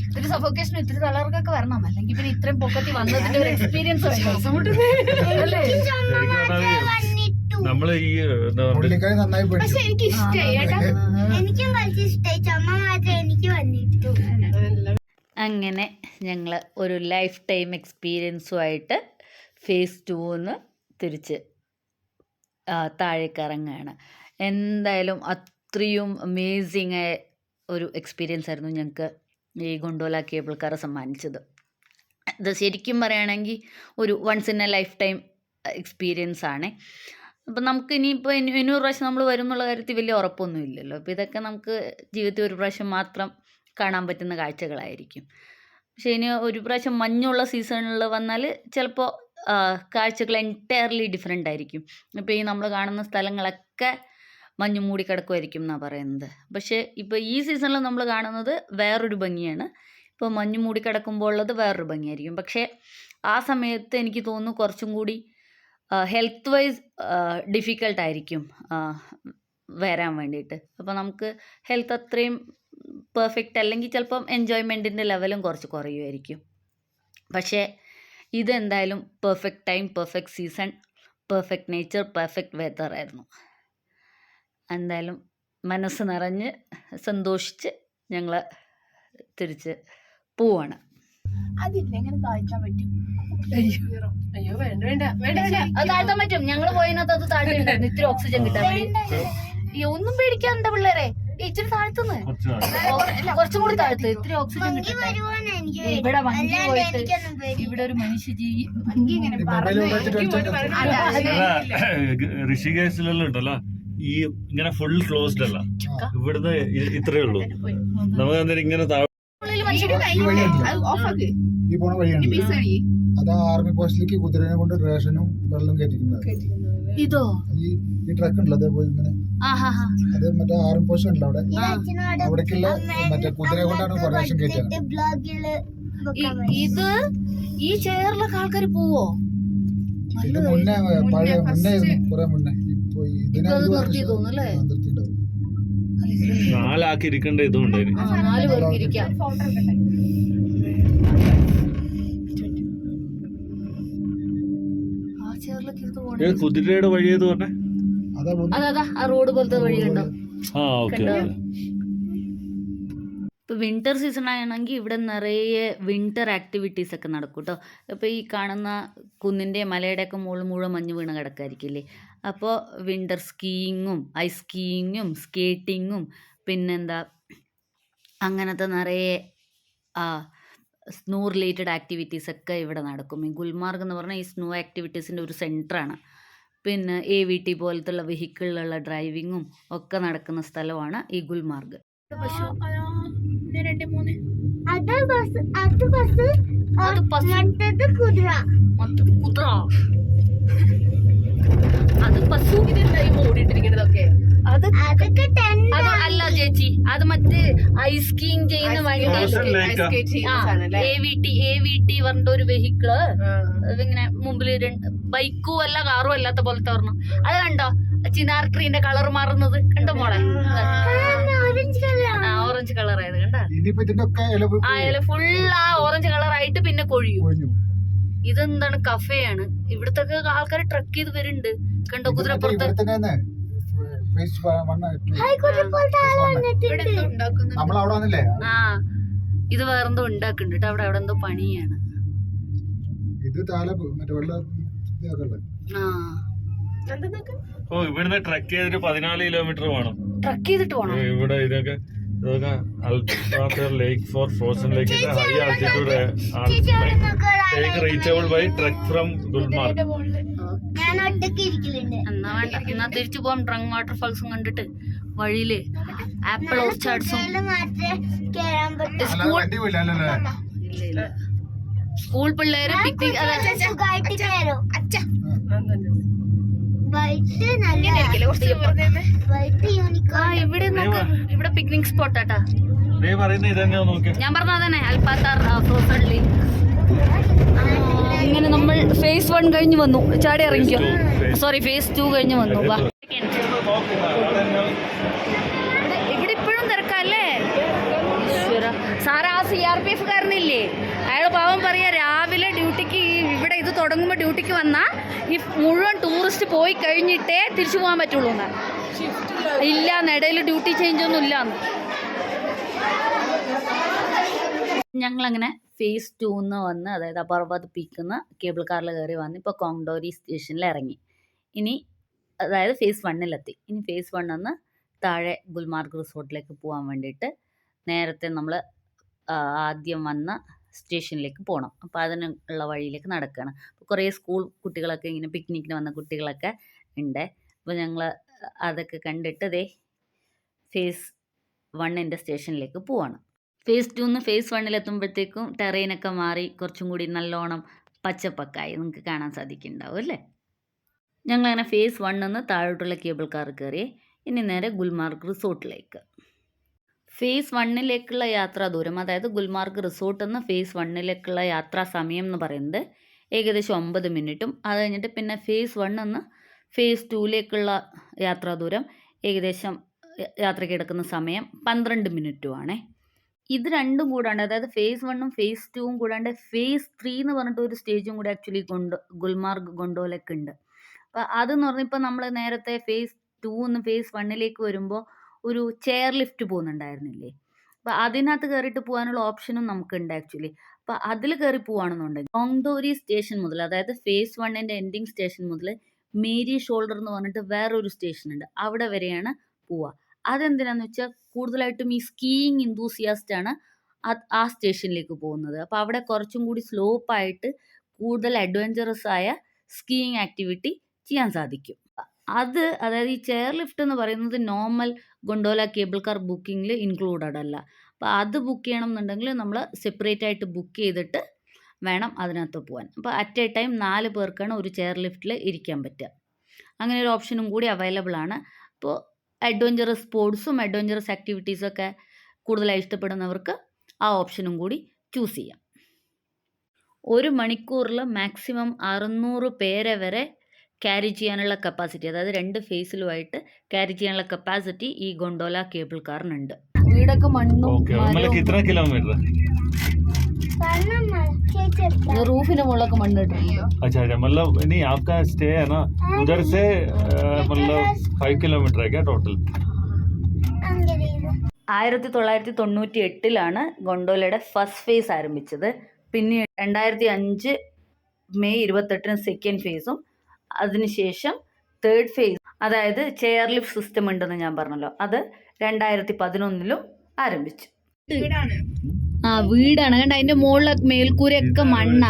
ഇത്തിരി സഫോക്കേഷനും ഇത്തിരി തലകർക്കൊക്കെ വരണം. അല്ലെങ്കിൽ പിന്നെ ഇത്രയും പൊക്കത്തിൽ വന്നതിന്റെ ഒരു എക്സ്പീരിയൻസ് നമ്മള് ഈ എന്താ പറയുക, പുള്ളിക്കാരി നന്നായി പക്ഷെ പഠിച്ചു. എനിക്ക് ഇഷ്ടമായി കേട്ടോ. എനിക്കും കളിച്ച് ഇഷ്ടമായി. ചുമ മാത്രമേ എനിക്ക് വന്നിട്ടു. അങ്ങനെ ഞങ്ങൾ ഒരു ലൈഫ് ടൈം എക്സ്പീരിയൻസുമായിട്ട് ഫേസ് 2 തിരിച്ച് താഴേക്ക് ഇറങ്ങുകയാണ്. എന്തായാലും അത്രയും അമേസിങ് ആയ ഒരു എക്സ്പീരിയൻസ് ആയിരുന്നു ഞങ്ങൾക്ക് ഈ ഗൊണ്ടോല കേബിൾ കാർ സമ്മാനിച്ചത്. ഇത് ശരിക്കും പറയുകയാണെങ്കിൽ ഒരു once in a lifetime experience ആണ്. അപ്പം നമുക്ക് ഇനിയിപ്പോൾ 500 പ്രാവശ്യം നമ്മൾ വരും എന്നുള്ള കാര്യത്തിൽ വലിയ ഉറപ്പൊന്നും ഇല്ലല്ലോ. അപ്പോൾ ഇതൊക്കെ നമുക്ക് ജീവിതത്തിൽ ഒരു പ്രാവശ്യം മാത്രം കാണാൻ പറ്റുന്ന കാഴ്ചകളായിരിക്കും. പക്ഷേ ഇനി ഒരു പ്രാവശ്യം മഞ്ഞുള്ള സീസണിൽ വന്നാൽ ചിലപ്പോൾ കാഴ്ചകൾ എൻറ്റയർലി ഡിഫറെൻ്റ് ആയിരിക്കും. ഇപ്പോൾ ഈ നമ്മൾ കാണുന്ന സ്ഥലങ്ങളൊക്കെ മഞ്ഞ് മൂടി കിടക്കുമായിരിക്കും എന്നാണ് പറയുന്നത്. പക്ഷേ ഇപ്പോൾ ഈ സീസണിൽ നമ്മൾ കാണുന്നത് വേറൊരു ഭംഗിയാണ്. ഇപ്പോൾ മഞ്ഞ് മൂടി കിടക്കുമ്പോൾ ഉള്ളത് വേറൊരു ഭംഗിയായിരിക്കും. പക്ഷേ ആ സമയത്ത് എനിക്ക് തോന്നുന്നു കുറച്ചും കൂടി ഹെൽത്ത് വൈസ് ഡിഫിക്കൽട്ടായിരിക്കും വരാൻ വേണ്ടിയിട്ട്. അപ്പോൾ നമുക്ക് ഹെൽത്ത് അത്രയും പെർഫെക്റ്റ് അല്ലെങ്കിൽ ചിലപ്പം എൻജോയ്മെൻറ്റിൻ്റെ ലെവലും കുറച്ച് കുറയുമായിരിക്കും. പക്ഷേ ഇതെന്തായാലും perfect time, perfect season, perfect nature, perfect weather ആയിരുന്നു. എന്തായാലും മനസ്സ് നിറഞ്ഞ് സന്തോഷിച്ച് ഞങ്ങൾ തിരിച്ച് പോവാണ്. അതില്ല എങ്ങനെ താഴ്ത്താൻ പറ്റും? അയ്യോ വേണ്ട വേണ്ട വേണ്ട വേണ്ട. അത് താഴ്ത്താൻ പറ്റും. ഞങ്ങൾ പോയതിനകത്ത് അത് താഴ്ത്തിണ്ടായിരുന്നു ഇത്തിരി ഓക്സിജൻ കിട്ടാൻ വേണ്ടി. ഒന്നും പേടിക്കാറുണ്ട് പിള്ളേരെ. ഇച്ചിരി താഴ്ത്തുന്നു, കുറച്ചും കൂടി താഴ്ത്ത്, ഇത്തിരി ഓക്സിജൻ കിട്ടട്ടെ. ഇവിടെ വണ്ടി പോയിട്ട് ഇവിടെ ഒരു മനുഷ്യജീവി ഇങ്ങനെ ഋഷികേശിലെല്ലാം ഉണ്ടല്ലോ ഈ ഇങ്ങനെ ഫുൾ ക്ലോസ്ഡ് അല്ല, ഇവിടുന്ന് ഇത്രയേ ഉള്ളൂ. നമുക്ക് അന്നേരം ഇങ്ങനെ ഓഫാക്ക് ഈ പോണ വഴിയാണ്. പീസ് അടി. അതാ ആർമി പോസ്റ്റിലേക്ക് കുതിരനെ കൊണ്ട് റേഷനും വെള്ളം കയറ്റിക്കുന്നത്. ഇതോ ഈ ട്രക്ക് ഉണ്ടല്ലോ അതേപോലെ ഇങ്ങനെ. അത് മറ്റേ ആർമി പോസ്റ്റ് ഉണ്ടല്ലോ അവിടെ, അവിടേക്കുള്ള മറ്റേ കുതിരയെ കൊണ്ടാണ് റേഷൻ കയറ്റുന്നത്. ഇത് ഈ ചെയറിലൊക്കെ ആൾക്കാർ പോവോ? ഇത് മുന്നേ പഴയ മുന്നേ കുറെ മുന്നേ. ഇപ്പൊ നിർത്തിയിട്ടുണ്ടാവും. 4 ആക്കി ഇരിക്കേണ്ട ഇതും ഉണ്ടായിരുന്നു. 4 പേർക്ക് ഇരിക്കാം. ആ ചെയറിലൊക്കെ ഇരുന്ന് പോകണം. കുതിരയുടെ വഴിയെന്ന് പറഞ്ഞേ അതാ ആ റോഡ് പോലത്തെ വഴിയുണ്ടോ? ഓക്കെ. ഇപ്പോൾ വിൻ്റർ സീസൺ ആണെങ്കിൽ ഇവിടെ നിറയെ വിൻ്റർ ആക്ടിവിറ്റീസ് ഒക്കെ നടക്കും കേട്ടോ. ഇപ്പോൾ ഈ കാണുന്ന കുന്നിൻ്റെ മലയുടെയൊക്കെ മുകളിൽ മുഴുവൻ മഞ്ഞ് വീണ് കിടക്കായിരിക്കില്ലേ. അപ്പോൾ വിൻ്റർ സ്കീയിങ്ങും ഐസ് സ്കീയിങ്ങും സ്കേറ്റിങ്ങും പിന്നെന്താ അങ്ങനത്തെ നിറയെ സ്നോ റിലേറ്റഡ് ആക്ടിവിറ്റീസ് ഒക്കെ ഇവിടെ നടക്കും. ഈ ഗുൽമാർഗ് എന്ന് പറഞ്ഞാൽ ഈ സ്നോ ആക്ടിവിറ്റീസിൻ്റെ ഒരു സെൻറ്ററാണ്. പിന്നെ AVT പോലത്തുള്ള വെഹിക്കിളിലുള്ള ഡ്രൈവിങ്ങും ഒക്കെ നടക്കുന്ന സ്ഥലമാണ് ഈ ഗുൽമാർഗ്. അത് പശു ഓടിയിട്ടിരിക്കുന്നതൊക്കെ അത് അല്ല ചേച്ചി, അത് മറ്റേ ഐസ് സ്കീയിങ് ചെയ്യുന്ന വണ്ടി. AVT പറഞ്ഞിട്ട് ഒരു വെഹിക്കിള് ഇങ്ങനെ മുമ്പിൽ ബൈക്കും അല്ല കാറും അല്ലാത്ത പോലത്തെ പറഞ്ഞു. അത് കണ്ടോ ചിനാർ ട്രീന്റെ കളർ മാറുന്നത് കണ്ടോ മോളെ? ഓറഞ്ച് കളർ ആയത് കണ്ടോ? ആ ഇല ഫുൾ ആ ഓറഞ്ച് കളർ ആയിട്ട് പിന്നെ കൊഴിയും. ഇതെന്താണ്? കഫേയാണ്. ഇവിടത്തെ ആൾക്കാർ ട്രക്ക് ചെയ്ത് വരുന്നുണ്ട് കണ്ടോ കുതിരപ്പുറത്ത്. ആ ഇത് വേറെന്തോ ഉണ്ടാക്കുന്നുണ്ട് അവിടെ എന്തോ പണിയാണ്. ഇവിടുന്ന് ട്രക്ക് ചെയ്തിട്ട് 14 കിലോമീറ്റർ വേണം. ട്രക്ക് ചെയ്തിട്ട് പോണം ഇവിടെ. ഇതൊക്കെ lake four frozen lake high altitude take reachable by trek from Gulmarg. എന്നാ തിരിച്ചു പോവാം. ട്രങ് വാട്ടർഫാൾസും കണ്ടിട്ട് വഴിയില് ആപ്പിൾ ഓർച്ചാർഡ്സും. സ്കൂൾ പിള്ളേര് പിക്നിക് ഇവിടെ പിക്നിക് സ്പോട്ടാട്ടാ. ഞാൻ പറഞ്ഞ തന്നെ അൽപാത്താർ ഫ്രോസൺ ലേക്ക്. ഇങ്ങനെ നമ്മൾ ഫേസ് 1 കഴിഞ്ഞ് വന്നു, ചാടി ഇറങ്ങിക്കോ. സോറി ഫേസ് 2 കഴിഞ്ഞ് വന്നു. ഇവിടെ ഇപ്പോഴും തിരക്കല്ലേ സാറാ? ആ CRPF കാരനില്ലേ, അയാൾ പാവം പറയാ രാവിലെ ഡ്യൂട്ടിക്ക് ഇവിടെ ഇത് തുടങ്ങുമ്പോൾ ഡ്യൂട്ടിക്ക് വന്നാൽ ഈ മുഴുവൻ ടൂറിസ്റ്റ് പോയി കഴിഞ്ഞിട്ടേ തിരിച്ചു പോകാൻ പറ്റുള്ളൂ എന്നാ. ഇല്ല, ഇടയിൽ ഡ്യൂട്ടി ചേഞ്ച് ഒന്നും ഇല്ലാന്ന്. ഞങ്ങളങ്ങനെ ഫേസ് 2 വന്ന്, അതായത് അപർവത് പീക്കുന്ന കേബിൾ കാറിൽ കയറി വന്ന് ഇപ്പോൾ കോങ്ഡോരി സ്റ്റേഷനിൽ ഇറങ്ങി. ഇനി അതായത് ഫേസ് 1 ഇനി ഫേസ് 1 താഴെ ഗുൽമാർഗ് റിസോർട്ടിലേക്ക് പോകാൻ വേണ്ടിയിട്ട് നേരത്തെ നമ്മൾ ആദ്യം വന്ന സ്റ്റേഷനിലേക്ക് പോകണം. അപ്പോൾ അതിനുള്ള വഴിയിലേക്ക് നടക്കുകയാണ്. അപ്പോൾ കുറേ സ്കൂൾ കുട്ടികളൊക്കെ ഇങ്ങനെ പിക്നിക്കിന് വന്ന കുട്ടികളൊക്കെ ഉണ്ട്. അപ്പോൾ ഞങ്ങൾ അതൊക്കെ കണ്ടിട്ട് ഫേസ് 1 സ്റ്റേഷനിലേക്ക് പോവാണ്. ഫേസ് 2 ഫേസ് 1 എത്തുമ്പോഴത്തേക്കും ടെറൈനൊക്കെ മാറി കുറച്ചും കൂടി നല്ലോണം പച്ചപ്പക്കായി നിങ്ങൾക്ക് കാണാൻ സാധിക്കുന്നുണ്ടാവും അല്ലേ. ഞങ്ങളങ്ങനെ ഫേസ് 1 താഴോട്ടുള്ള കേബിൾ കാർ കയറി. ഇനി നേരെ ഗുൽമാർഗ് റിസോർട്ടിലേക്ക്. ഫേസ് 1 യാത്രാ ദൂരം, അതായത് ഗുൽമാർഗ് റിസോർട്ടിൽ നിന്ന് ഫേസ് 1 യാത്രാ സമയം എന്ന് പറയുന്നത് ഏകദേശം 9 മിനിറ്റും, അത് കഴിഞ്ഞിട്ട് പിന്നെ ഫേസ് 1 ഫേസ് 2 യാത്രാ ദൂരം ഏകദേശം യാത്രയ്ക്ക് എടുക്കുന്ന സമയം 12 മിനിറ്റുമാണേ. ഇത് രണ്ടും കൂടാണ്ട്, അതായത് ഫേസ് 1 ഫേസ് 2 കൂടാണ്ട് ഫേസ് 3 എന്ന് പറഞ്ഞിട്ട് ഒരു സ്റ്റേജും കൂടി ആക്ച്വലി ഗുൽമാർഗ് ഗൊണ്ടോലയ്ക്ക് ഉണ്ട്. അപ്പോൾ അതെന്ന് പറഞ്ഞാൽ ഇപ്പോൾ നമ്മൾ നേരത്തെ ഫേസ് 2 ഫേസ് 1 വരുമ്പോൾ ഒരു ചെയർ ലിഫ്റ്റ് പോകുന്നുണ്ടായിരുന്നില്ലേ. അപ്പോൾ അതിനകത്ത് കയറിയിട്ട് പോകാനുള്ള ഓപ്ഷനും നമുക്കുണ്ട് ആക്ച്വലി. അപ്പോൾ അതിൽ കയറി പോവുകയാണെന്നുണ്ടെങ്കിൽ കോങ്ഡോരി സ്റ്റേഷൻ മുതൽ, അതായത് ഫേസ് 1 എൻഡിങ് സ്റ്റേഷൻ മുതൽ മേരി ഷോൾഡർ എന്ന് പറഞ്ഞിട്ട് വേറൊരു സ്റ്റേഷൻ ഉണ്ട്, അവിടെ വരെയാണ് പോവുക. അതെന്തിനാന്ന് വെച്ചാൽ കൂടുതലായിട്ടും ഈ സ്കീയിങ് ഇന്തൂസിയാസ്റ്റാണ് ആ സ്റ്റേഷനിലേക്ക് പോകുന്നത്. അപ്പോൾ അവിടെ കുറച്ചും കൂടി സ്ലോപ്പായിട്ട് കൂടുതൽ അഡ്വഞ്ചറസ് ആയ സ്കീയിങ് ആക്ടിവിറ്റി ചെയ്യാൻ സാധിക്കും. അതായത് ഈ ചെയർ ലിഫ്റ്റ് എന്ന് പറയുന്നത് normal gondola cable car ബുക്കിങ്ങിൽ included അല്ല. അപ്പോൾ അത് ബുക്ക് ചെയ്യണം എന്നുണ്ടെങ്കിൽ നമ്മൾ സെപ്പറേറ്റ് ആയിട്ട് ബുക്ക് ചെയ്തിട്ട് വേണം അതിനകത്ത് പോകാൻ. അപ്പോൾ അറ്റ് എ ടൈം 4 പേർക്കാണ് ഒരു ചെയർ ലിഫ്റ്റിൽ ഇരിക്കാൻ പറ്റുക. അങ്ങനെ ഒരു ഓപ്ഷനും കൂടി അവൈലബിൾ ആണ്. അപ്പോൾ അഡ്വഞ്ചറസ് സ്പോർട്സും അഡ്വഞ്ചറസ് ആക്ടിവിറ്റീസൊക്കെ കൂടുതലായി ഇഷ്ടപ്പെടുന്നവർക്ക് ആ ഓപ്ഷനും കൂടി ചൂസ് ചെയ്യാം. 1 മണിക്കൂറിൽ മാക്സിമം 600 പേരെ വരെ ക്യാരി ചെയ്യാനുള്ള കപ്പാസിറ്റി, അതായത് 2 ഫേസിലുമായിട്ട് ക്യാരി ചെയ്യാനുള്ള കപ്പാസിറ്റി ഈ ഗൊണ്ടോല കേബിൾ കാറിനുണ്ട്. വീടൊക്കെ മണ്ണും റൂഫിന്റെ മുകളിലൊക്കെ മണ്ണ് ഇട്ടിട്ടുണ്ടോ? अच्छा मतलब नहीं आपका स्टे है ना उधर से मतलब 5 किलोमीटर है क्या टोटल? 1998 ഗൊണ്ടോലയുടെ ഫസ്റ്റ് ഫേസ് ആരംഭിച്ചത്. പിന്നെ 2005 മെയ് 28 സെക്കൻഡ് ഫേസും, അതിനുശേഷം തേർഡ് ഫേസ്, അതായത് ചെയർ ലിഫ്റ്റ് സിസ്റ്റം ഉണ്ടെന്ന് ഞാൻ പറഞ്ഞല്ലോ, അത് 2011 ആരംഭിച്ചു. വീടാണ് കണ്ട, അതിന്റെ മുകളിലൊക്കെ മേൽക്കൂരയൊക്കെ മണ്ണാ.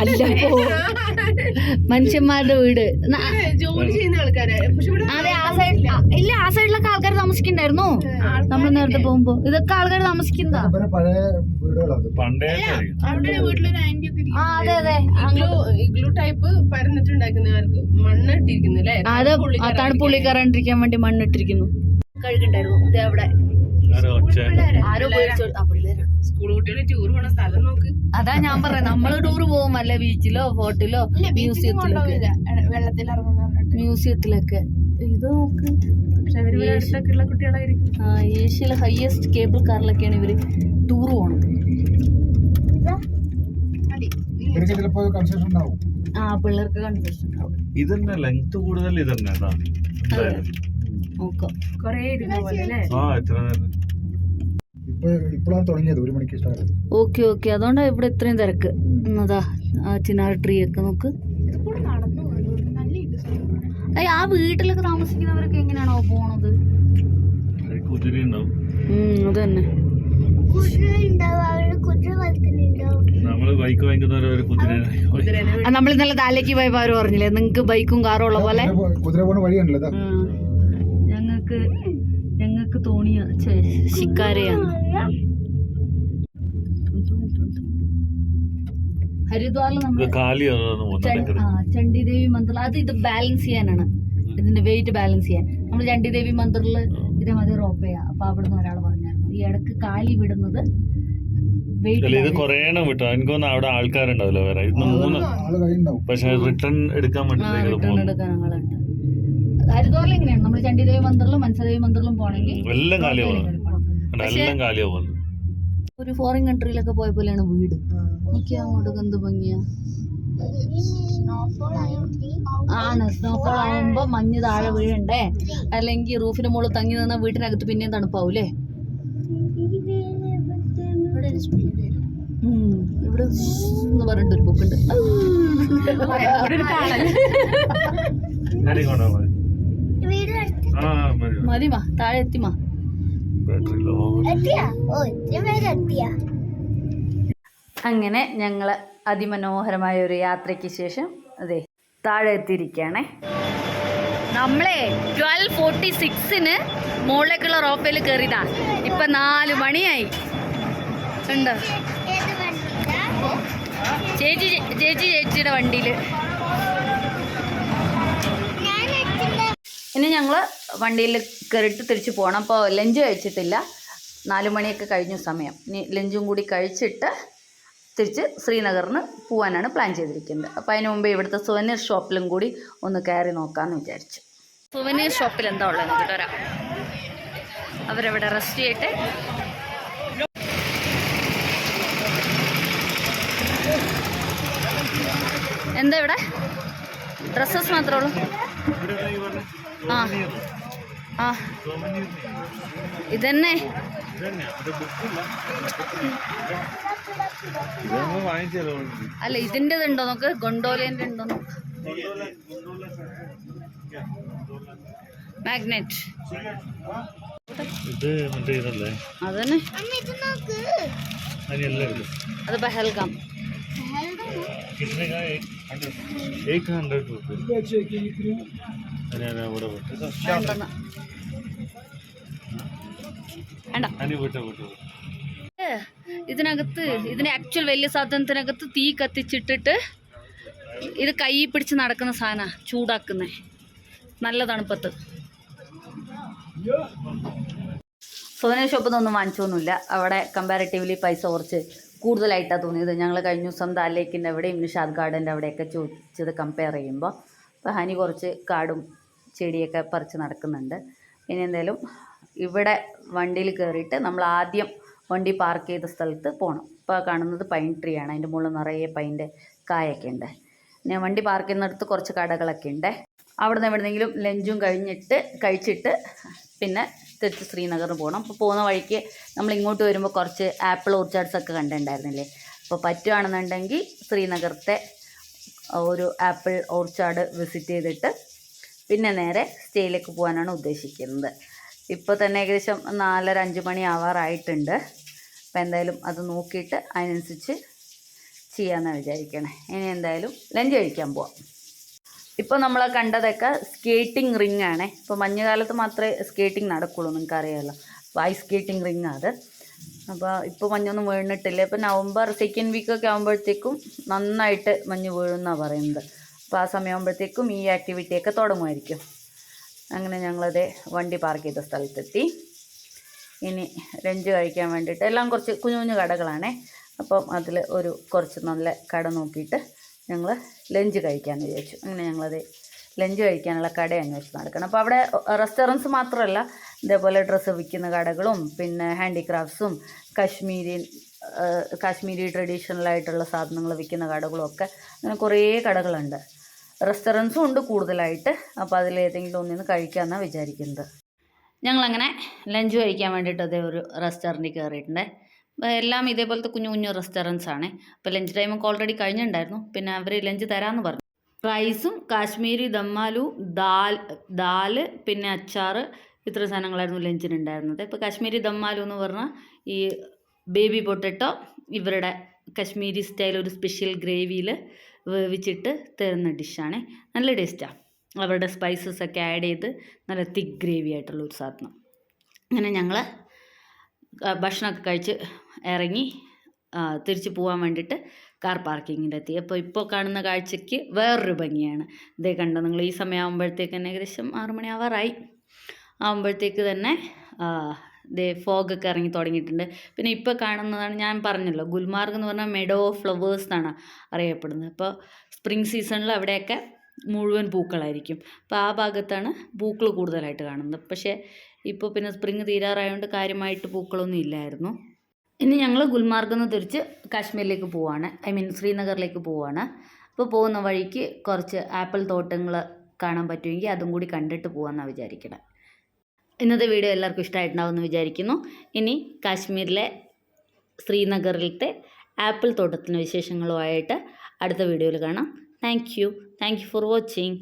അല്ല, മനുഷ്യന്മാരുടെ വീട്. ജോലി ചെയ്യുന്ന ആൾക്കാരെ. അതെ, ആ സൈഡ് ഇല്ല, ആ സൈഡിലൊക്കെ ആൾക്കാർ താമസിക്കണ്ടായിരുന്നു നമ്മൾ നേരത്തെ പോകുമ്പോ. ഇതൊക്കെ ആൾക്കാർ താമസിക്കുന്നതാ. അവിടെ വീട്ടിലൊരു ആന്റി ഒക്കെ അതെ അതെ, ഇഗ്ലൂ ടൈപ്പ് പരന്നിട്ടുണ്ടാക്കുന്നവർക്ക് മണ്ണിട്ടിരിക്കുന്നല്ലേ. അത് തണുപ്പുള്ളി കയറാണ്ടിരിക്കാൻ വേണ്ടി മണ്ണിട്ടിരിക്കുന്നു. കഴുകുണ്ടായിരുന്നു അവിടെ. ആരോ സ്കൂൾ കുട്ടികളെ ടൂർ പോണ സ്ഥലം നോക്ക്. അതാ ഞാൻ പറയാം, നമ്മള് ടൂർ പോകും വല്ല ബീച്ചിലോ ഫോർട്ടിലോ മ്യൂസിയത്തിലൊക്കെ. വെള്ളത്തിൽ ഇറങ്ങുന്ന മ്യൂസിയത്തിലൊക്കെ ഇത് നോക്ക്. അടുത്തൊക്കെയുള്ള കുട്ടികളായിരിക്കും. ഏഷ്യയിലെ ഹയസ്റ്റ് കേബിൾ കാറിലൊക്കെയാണ് ഇവര് ടൂർ പോണത്. പിള്ളേർക്ക് കൺഫ്യൂഷൻ ഉണ്ടാവും. ഇതിന്റെ ലെങ്ത് കൂടുതൽ ഇതന്നെ കൊറേ ഇരുന്ന പോലെ അല്ലേ. ഇപ്പോഴാണ് തുടങ്ങിയത്, 1 മണിക്ക് സ്റ്റാർട്ട്. ഓക്കെ ഓക്കെ, അതുകൊണ്ടാ ഇവിടെ ഇത്രയും തിരക്ക്. എന്നതാ ചിനാർ ട്രീ ഒക്കെ നോക്ക്. ആ വീട്ടിലൊക്കെ താമസിക്കുന്നവരൊക്കെ എങ്ങനെയാണോ പോണത്? അത് തന്നെ. നമ്മൾ ഇന്നലെ താലേക്ക് പോയപ്പോ അവര് പറഞ്ഞില്ലേ നിങ്ങക്ക് ബൈക്കും കാറും ഉള്ള പോലെ ഞങ്ങൾക്ക് തോണിയാ ശിക്കാരയാണ്. ഹരിദ്വാറിൽ നമ്മൾ ചണ്ഡിദേവി മന്ദിർ, അത് ഇത് ബാലൻസ് ചെയ്യാനാണ്, ഇതിന്റെ വെയിറ്റ് ബാലൻസ് ചെയ്യാൻ. നമ്മൾ ചണ്ഡിദേവി മന്ദിറിൽ ഇതേമാതിരി റോപ്പ് ചെയ്യാം. അപ്പൊ അവിടുന്ന് ഒരാൾ പറഞ്ഞായിരുന്നു ഈ ഇടക്ക് കാലി വിടുന്നത് അവിടെ ആൾക്കാരുണ്ടാവില്ല വേറെ. പക്ഷെ റിട്ടേൺ എടുക്കാൻ ആളുണ്ട്. ഹരിദ്വാറിൽ എങ്ങനെയാണ് നമ്മൾ ചണ്ഡിദേവി മന്ദിറിലും മനസദേവി മന്ദിറിലും പോണെങ്കിൽ എല്ലാം കാലിയാവും. ഒരു ഫോറിൻ കൺട്രിയിലൊക്കെ പോയ പോലെയാണ് വീട്. എനിക്ക് അങ്ങോട്ട് എന്ത് ഭംഗിയാ. ആണ് സ്നോഫോൾ ആവുമ്പോ മഞ്ഞ് താഴെ വീഴണ്ടേ, അല്ലെങ്കിൽ റൂഫിന്റെ മുകളിൽ തങ്ങി നിന്ന വീട്ടിനകത്ത് പിന്നെയും തണുപ്പാവൂലേ. ഇവിടെ എന്ന് പറഞ്ഞിട്ടൊരു ബുക്കുണ്ട്. മതിമാ, താഴെ എത്തിമാ. അങ്ങനെ ഞങ്ങൾ അതിമനോഹരമായ ഒരു യാത്രയ്ക്ക് ശേഷം അതെ താഴെ എത്തിയിരിക്കുകയാണേ. നമ്മളെ 12:46 മുകളിലേക്കുള്ള റോപ്പയിൽ കയറിയതാ. ഇപ്പൊ 4 മണിയായി. ഉണ്ടോ ചേച്ചിയുടെ വണ്ടിയില്. ഇനി ഞങ്ങൾ വണ്ടിയിൽ കയറിയിട്ട് തിരിച്ചു പോകണം. അപ്പോൾ ലഞ്ച് കഴിച്ചിട്ടില്ല, 4 മണിയൊക്കെ കഴിഞ്ഞ സമയം. ഇനി ലഞ്ചും കൂടി കഴിച്ചിട്ട് തിരിച്ച് ശ്രീനഗറിന് പോകാനാണ് പ്ലാൻ ചെയ്തിരിക്കുന്നത്. അപ്പോൾ അതിന് മുമ്പ് ഇവിടുത്തെ സുവനീർ ഷോപ്പിലും കൂടി ഒന്ന് കയറി നോക്കാമെന്ന് വിചാരിച്ചു. സുവനീർ ഷോപ്പിൽ എന്താ ഉള്ളത് നോക്കിട്ട് വരാം. അവരവിടെ റെസ്റ്റ് ചെയ്യട്ടെ. എന്താ ഇവിടെ ഡ്രസ്സസ് മാത്രമേ ഉള്ളൂ. ആ ആ ഇതന്നെ. അല്ല ഇതിൻ്റെത് ഉണ്ടോ നോക്ക്, ഗൊണ്ടോലേൻ്റെ ഉണ്ടോ നോക്ക്. മാഗ്നറ്റ് ഇത് മറ്റേ ഇതല്ലേ, അതന്നെ. അത് പഹൽഗാം. कितने का? 100 रुपये. ഇതിനകത്ത് ഇതിന്റെ ആക്ച്വൽ വലിയ സാധനത്തിനകത്ത് തീ കത്തിച്ചിട്ടിട്ട് ഇത് കൈ പിടിച്ച് നടക്കുന്ന സാധന ചൂടാക്കുന്നേ, നല്ല തണുപ്പത്ത്. സുവനീർ ഷോപ്പിൽ നിന്നൊന്നും വാങ്ങിച്ചൊന്നുമില്ല. അവിടെ കമ്പാരിറ്റീവ്ലി പൈസ കുറച്ച് കൂടുതലായിട്ടാണ് തോന്നിയത്. ഞങ്ങൾ കഴിഞ്ഞ ദിവസം ദാൽ ലേക്കിൻ്റെ അവിടെയും നിഷാദ് ഗാർഡൻ്റെ അവിടെയൊക്കെ ചോദിച്ചത് കമ്പയർ ചെയ്യുമ്പോൾ. അപ്പോൾ ഹനി കുറച്ച് കാടും ചെടിയൊക്കെ പറിച്ച് നടക്കുന്നുണ്ട്. പിന്നെ എന്തായാലും ഇവിടെ വണ്ടിയിൽ കയറിയിട്ട് നമ്മൾ ആദ്യം വണ്ടി പാർക്ക് ചെയ്ത സ്ഥലത്ത് പോകണം. ഇപ്പോൾ കാണുന്നത് പൈൻ ട്രീ ആണ്, അതിൻ്റെ മുകളിൽ നിറയെ പൈൻ്റെ കായൊക്കെ ഉണ്ട്. പിന്നെ വണ്ടി പാർക്ക് ചെയ്യുന്നിടത്ത് കുറച്ച് കടകളൊക്കെ ഉണ്ട്. അവിടെ നിന്ന് എവിടെയെങ്കിലും ലഞ്ചും കഴിച്ചിട്ട് പിന്നെ തിരിച്ച് ശ്രീനഗറിന് പോകണം. അപ്പോൾ പോകുന്ന വഴിക്ക് നമ്മൾ ഇങ്ങോട്ട് വരുമ്പോൾ കുറച്ച് ആപ്പിൾ ഓർച്ചാർഡ്സൊക്കെ കണ്ടിട്ടുണ്ടായിരുന്നില്ലേ. അപ്പോൾ പറ്റുകയാണെന്നുണ്ടെങ്കിൽ ശ്രീനഗറത്തെ ഒരു ആപ്പിൾ ഓർച്ചാർഡ് വിസിറ്റ് ചെയ്തിട്ട് പിന്നെ നേരെ സ്റ്റേയിലേക്ക് പോകാനാണ് ഉദ്ദേശിക്കുന്നത്. ഇപ്പോൾ തന്നെ ഏകദേശം 4:30-5 മണി ആവാറായിട്ടുണ്ട്. അപ്പോൾ എന്തായാലും അത് നോക്കിയിട്ട് അതിനനുസരിച്ച് ചെയ്യാമെന്നാണ് വിചാരിക്കണേ. ഇനി എന്തായാലും ലഞ്ച് കഴിക്കാൻ പോവാം. ഇപ്പോൾ നമ്മൾ കണ്ടതൊക്കെ സ്കേറ്റിംഗ് റിംഗ് ആണ്. ഇപ്പോൾ മഞ്ഞുകാലത്ത് മാത്രമേ സ്കേറ്റിംഗ് നടക്കുള്ളൂ, നിങ്ങൾക്ക് അറിയാമല്ലോ. അപ്പോൾ ഐസ് സ്കേറ്റിംഗ് റിംഗ് അത്. അപ്പോൾ ഇപ്പോൾ മഞ്ഞൊന്നും വീണിട്ടില്ല. ഇപ്പോൾ നവംബർ 2nd വീക്കൊക്കെ ആകുമ്പോഴത്തേക്കും നന്നായിട്ട് മഞ്ഞ് വീഴുമെന്നാണ് പറയുന്നത്. അപ്പോൾ ആ സമയമാകുമ്പോഴത്തേക്കും ഈ ആക്ടിവിറ്റിയൊക്കെ തുടങ്ങുമായിരിക്കും. അങ്ങനെ ഞങ്ങളത് വണ്ടി പാർക്ക് ചെയ്ത സ്ഥലത്തെത്തി. ഇനി ലഞ്ച് കഴിക്കാൻ വേണ്ടിയിട്ട് എല്ലാം കുറച്ച് കുഞ്ഞു കുഞ്ഞു കടകളാണേ. അപ്പം അതിൽ കുറച്ച് നല്ല കട നോക്കിയിട്ട് ഞങ്ങൾ ലഞ്ച് കഴിക്കാമെന്ന് വിചാരിച്ചു. അങ്ങനെ ഞങ്ങളത് ലഞ്ച് കഴിക്കാനുള്ള കട അന്വേഷിച്ച് നടക്കണം. അപ്പോൾ അവിടെ റെസ്റ്റോറൻറ്റ്സ് മാത്രമല്ല, ഇതേപോലെ ഡ്രസ്സ് വിൽക്കുന്ന കടകളും പിന്നെ ഹാൻഡിക്രാഫ്റ്റ്സും കാശ്മീരി ട്രഡീഷണലായിട്ടുള്ള സാധനങ്ങൾ വിൽക്കുന്ന കടകളും ഒക്കെ അങ്ങനെ കുറേ കടകളുണ്ട്. റെസ്റ്റോറൻറ്റ്സും ഉണ്ട് കൂടുതലായിട്ട്. അപ്പോൾ അതിലേതെങ്കിലും ഒന്നിന്ന് കഴിക്കാമെന്നാണ് വിചാരിക്കുന്നത്. ഞങ്ങളങ്ങനെ ലഞ്ച് കഴിക്കാൻ വേണ്ടിയിട്ട് അതേ ഒരു റെസ്റ്റോറൻറ്റിൽ കയറിയിട്ടുണ്ട്. എല്ലാം ഇതേപോലത്തെ കുഞ്ഞു കുഞ്ഞു റെസ്റ്റോറൻറ്റ്സ് ആണ്. അപ്പോൾ ലഞ്ച് ടൈമൊക്കെ ഓൾറെഡി കഴിഞ്ഞിട്ടുണ്ടായിരുന്നു. പിന്നെ അവർ ലഞ്ച് തരാമെന്ന് പറഞ്ഞു. റൈസും കാശ്മീരി ദമ്മാലു, ദാല് പിന്നെ അച്ചാറ്, ഇത്ര സാധനങ്ങളായിരുന്നു ലഞ്ചിനുണ്ടായിരുന്നത്. ഇപ്പോൾ കാശ്മീരി ദമ്മാലു എന്ന് പറഞ്ഞാൽ ഈ ബേബി പൊട്ടറ്റോ ഇവരുടെ കാശ്മീരി സ്റ്റൈൽ ഒരു സ്പെഷ്യൽ ഗ്രേവിയിൽ വേവിച്ചിട്ട് തരുന്ന ഡിഷാണ്. നല്ല ടേസ്റ്റാണ്. അവരുടെ സ്പൈസസ് ഒക്കെ ആഡ് ചെയ്ത് നല്ല തിക്ക് ഗ്രേവി ആയിട്ടുള്ളൊരു സാധനം. അങ്ങനെ ഞങ്ങൾ ഭക്ഷണമൊക്കെ കഴിച്ച് ഇറങ്ങി തിരിച്ച് പോകാൻ വേണ്ടിയിട്ട് കാർ പാർക്കിങ്ങിലെത്തി. അപ്പോൾ ഇപ്പോൾ കാണുന്ന കാഴ്ചയ്ക്ക് വേറൊരു ഭംഗിയാണ്. ഇതേ കണ്ടോ നിങ്ങൾ. ഈ സമയമാകുമ്പോഴത്തേക്ക് തന്നെ ഏകദേശം 6 മണി ആവാറായി. ആകുമ്പോഴത്തേക്ക് തന്നെ ഫോഗൊക്കെ ഇറങ്ങി തുടങ്ങിയിട്ടുണ്ട്. പിന്നെ ഇപ്പോൾ കാണുന്നതാണ് ഞാൻ പറഞ്ഞല്ലോ, ഗുൽമാർഗ് എന്ന് പറഞ്ഞാൽ മെഡോ ഓഫ് ഫ്ലവേഴ്സ് എന്നാണ് അറിയപ്പെടുന്നത്. അപ്പോൾ സ്പ്രിംഗ് സീസണിൽ അവിടെയൊക്കെ മുഴുവൻ പൂക്കളായിരിക്കും. അപ്പോൾ ആ ഭാഗത്താണ് പൂക്കൾ കൂടുതലായിട്ട് കാണുന്നത്. പക്ഷേ ഇപ്പോൾ പിന്നെ സ്പ്രിങ് തീരാറായതുകൊണ്ട് കാര്യമായിട്ട് പൂക്കളൊന്നും ഇല്ലായിരുന്നു. ഇനി ഞങ്ങൾ ഗുൽമാർഗിൽ നിന്ന് തിരിച്ച് കാശ്മീരിലേക്ക് പോവാണ്, ശ്രീനഗറിലേക്ക് പോവാണ്. അപ്പോൾ അപ്പോൾ പോകുന്ന വഴിക്ക് കുറച്ച് ആപ്പിൾ തോട്ടങ്ങൾ കാണാൻ പറ്റുമെങ്കിൽ അതും കൂടി കണ്ടിട്ട് പോകാമെന്നാണ് വിചാരിക്കണം. ഇന്നത്തെ വീഡിയോ എല്ലാവർക്കും ഇഷ്ടമായിട്ടുണ്ടാവുമെന്ന് വിചാരിക്കുന്നു. ഇനി കാശ്മീരിലെ ശ്രീനഗറിലത്തെ ആപ്പിൾ തോട്ടത്തിന് വിശേഷങ്ങളുമായിട്ട് അടുത്ത വീഡിയോയിൽ കാണാം. Thank you for watching.